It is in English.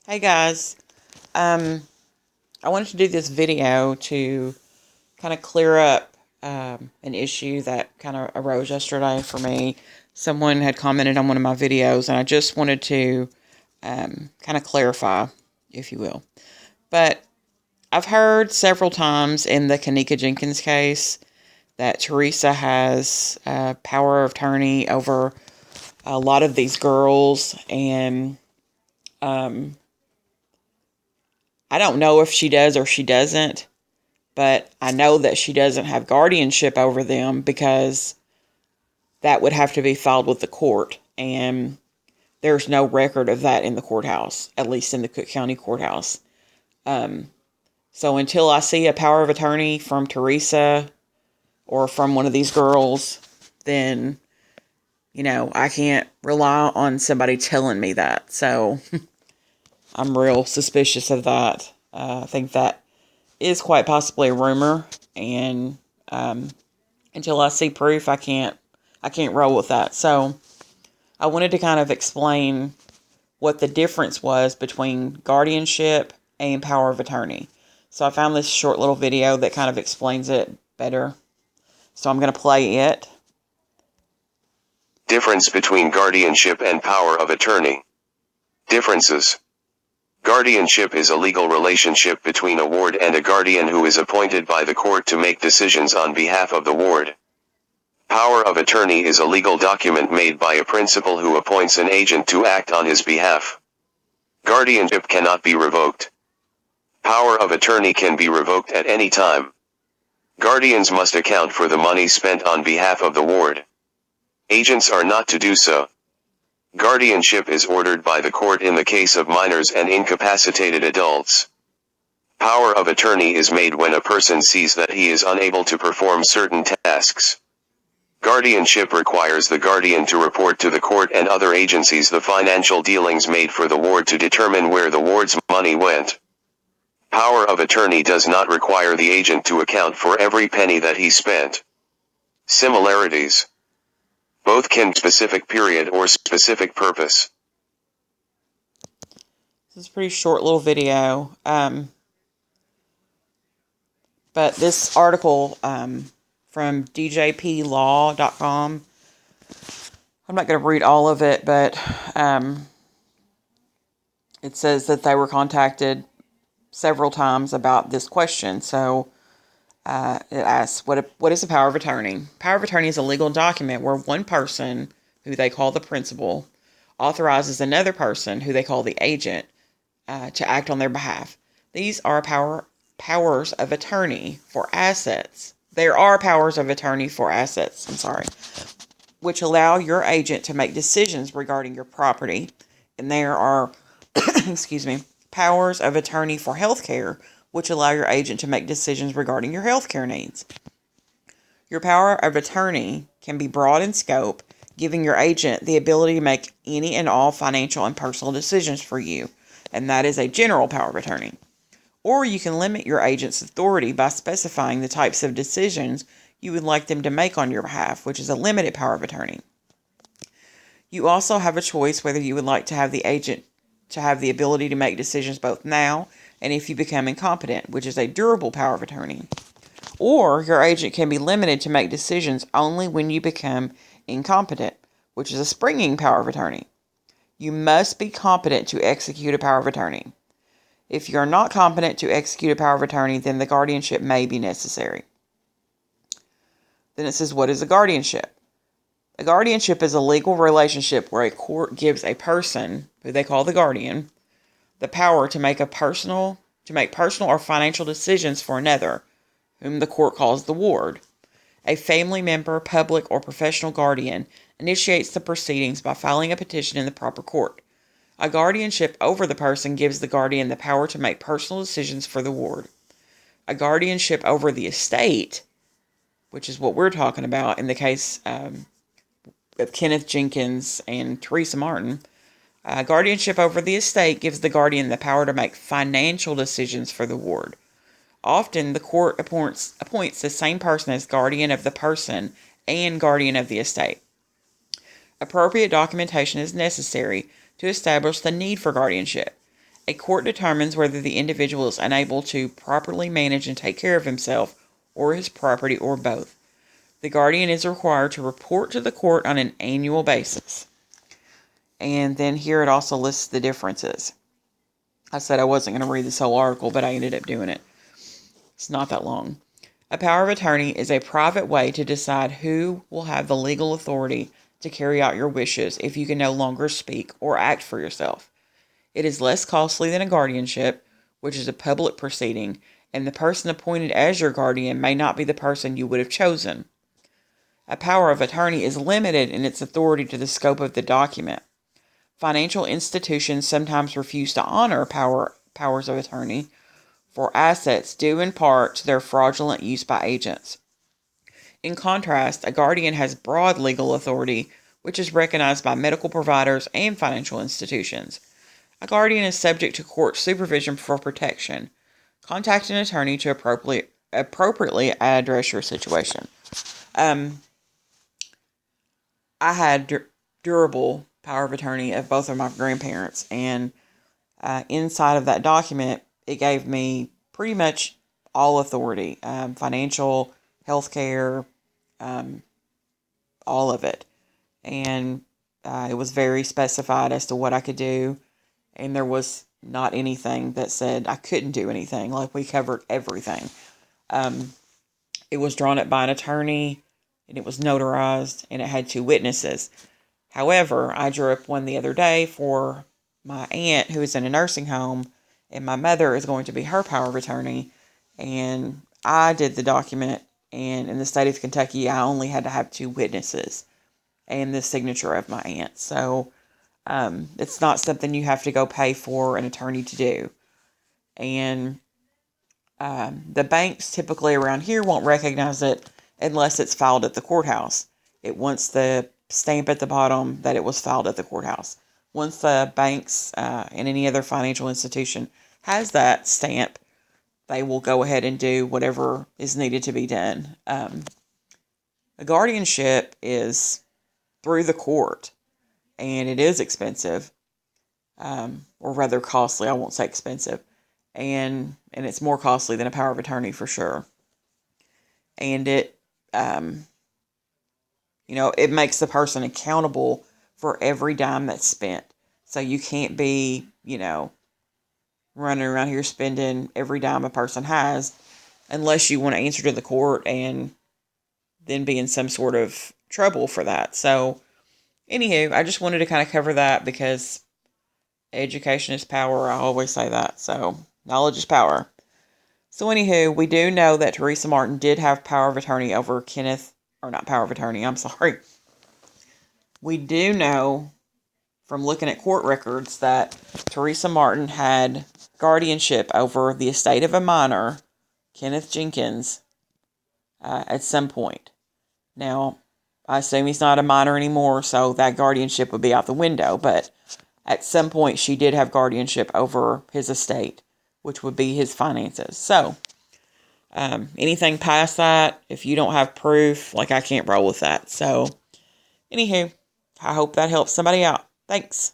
Hey guys, I wanted to do this video to kind of clear up an issue that kind of arose yesterday for me. Someone had commented on one of my videos, and I just wanted to kind of clarify, if you will. But I've heard several times in the Kanika Jenkins case that Teresa has power of attorney over a lot of these girls, and I don't know if she does or she doesn't, but I know that she doesn't have guardianship over them because that would have to be filed with the court, and there's no record of that in the courthouse, at least in the Cook County courthouse. So until I see a power of attorney from Teresa or from one of these girls, then, I can't rely on somebody telling me that. So I'm real suspicious of that. I think that is quite possibly a rumor, and until I see proof, I can't roll with that. So I wanted to kind of explain what the difference was between guardianship and power of attorney. So I found this short little video that kind of explains it better. So I'm going to play it. Difference between guardianship and power of attorney. Differences. Guardianship is a legal relationship between a ward and a guardian who is appointed by the court to make decisions on behalf of the ward. Power of attorney is a legal document made by a principal who appoints an agent to act on his behalf. Guardianship cannot be revoked. Power of attorney can be revoked at any time. Guardians must account for the money spent on behalf of the ward. Agents are not to do so. Guardianship is ordered by the court in the case of minors and incapacitated adults. Power of attorney is made when a person sees that he is unable to perform certain tasks. Guardianship requires the guardian to report to the court and other agencies the financial dealings made for the ward to determine where the ward's money went. Power of attorney does not require the agent to account for every penny that he spent. Similarities. Both can specific period or specific purpose. This is a pretty short little video. But this article from DJP I'm not going to read all of it, but it says that they were contacted several times about this question. So it asks, what is a power of attorney? Power of attorney is a legal document where one person, who they call the principal, authorizes another person, who they call the agent, to act on their behalf. These are powers of attorney for assets. There are powers of attorney for assets, which allow your agent to make decisions regarding your property. And there are, powers of attorney for healthcare, which allow your agent to make decisions regarding your healthcare needs. Your power of attorney can be broad in scope, giving your agent the ability to make any and all financial and personal decisions for you, and that is a general power of attorney. Or you can limit your agent's authority by specifying the types of decisions you would like them to make on your behalf, which is a limited power of attorney. You also have a choice whether you would like to have the agent to have the ability to make decisions both now and if you become incompetent, which is a durable power of attorney. Or your agent can be limited to make decisions only when you become incompetent, which is a springing power of attorney. You must be competent to execute a power of attorney. If you are not competent to execute a power of attorney, then the guardianship may be necessary. Then it says, what is a guardianship? A guardianship is a legal relationship where a court gives a person, who they call the guardian, the power to make personal or financial decisions for another, whom the court calls the ward. A family member, public, or professional guardian initiates the proceedings by filing a petition in the proper court. A guardianship over the person gives the guardian the power to make personal decisions for the ward. A guardianship over the estate, which is what we're talking about in the case of Kenneth Jenkins and Teresa Martin, guardianship over the estate gives the guardian the power to make financial decisions for the ward. Often, the court appoints the same person as guardian of the person and guardian of the estate. Appropriate documentation is necessary to establish the need for guardianship. A court determines whether the individual is unable to properly manage and take care of himself or his property or both. The guardian is required to report to the court on an annual basis. And then here it also lists the differences. I said I wasn't going to read this whole article, but I ended up doing it. It's not that long. A power of attorney is a private way to decide who will have the legal authority to carry out your wishes if you can no longer speak or act for yourself. It is less costly than a guardianship, which is a public proceeding, and the person appointed as your guardian may not be the person you would have chosen. A power of attorney is limited in its authority to the scope of the document. Financial institutions sometimes refuse to honor powers of attorney for assets due in part to their fraudulent use by agents. In contrast, a guardian has broad legal authority, which is recognized by medical providers and financial institutions. A guardian is subject to court supervision for protection. Contact an attorney to appropriately address your situation. I had durable power of attorney of both of my grandparents, and inside of that document, it gave me pretty much all authority, financial, healthcare, all of it. And it was very specified as to what I could do, and there was not anything that said I couldn't do anything. Like, we covered everything. It was drawn up by an attorney, and it was notarized, and it had 2 witnesses. However, I drew up one the other day for my aunt who is in a nursing home, and my mother is going to be her power of attorney, and I did the document, and in the state of Kentucky, I only had to have 2 witnesses and the signature of my aunt. So it's not something you have to go pay for an attorney to do. And the banks typically around here won't recognize it unless it's filed at the courthouse. It wants the stamp at the bottom that it was filed at the courthouse. Once the banks and any other financial institution has that stamp, they will go ahead and do whatever is needed to be done. A guardianship is through the court, and it is expensive, or rather costly. I won't say expensive, and it's more costly than a power of attorney for sure. And it, it makes the person accountable for every dime that's spent. So you can't be, running around here spending every dime a person has, unless you want to answer to the court and then be in some sort of trouble for that. So, anywho, I just wanted to kind of cover that because education is power. I always say that. So, knowledge is power. So, anywho, we do know that Teresa Martin did have power of attorney over not power of attorney, I'm sorry. We do know from looking at court records that Teresa Martin had guardianship over the estate of a minor, Kenneth Jenkins, at some point. Now, I assume he's not a minor anymore, so that guardianship would be out the window, but at some point she did have guardianship over his estate, which would be his finances. So, anything past that, if you don't have proof, I can't roll with that. So, anywho, I hope that helps somebody out. Thanks.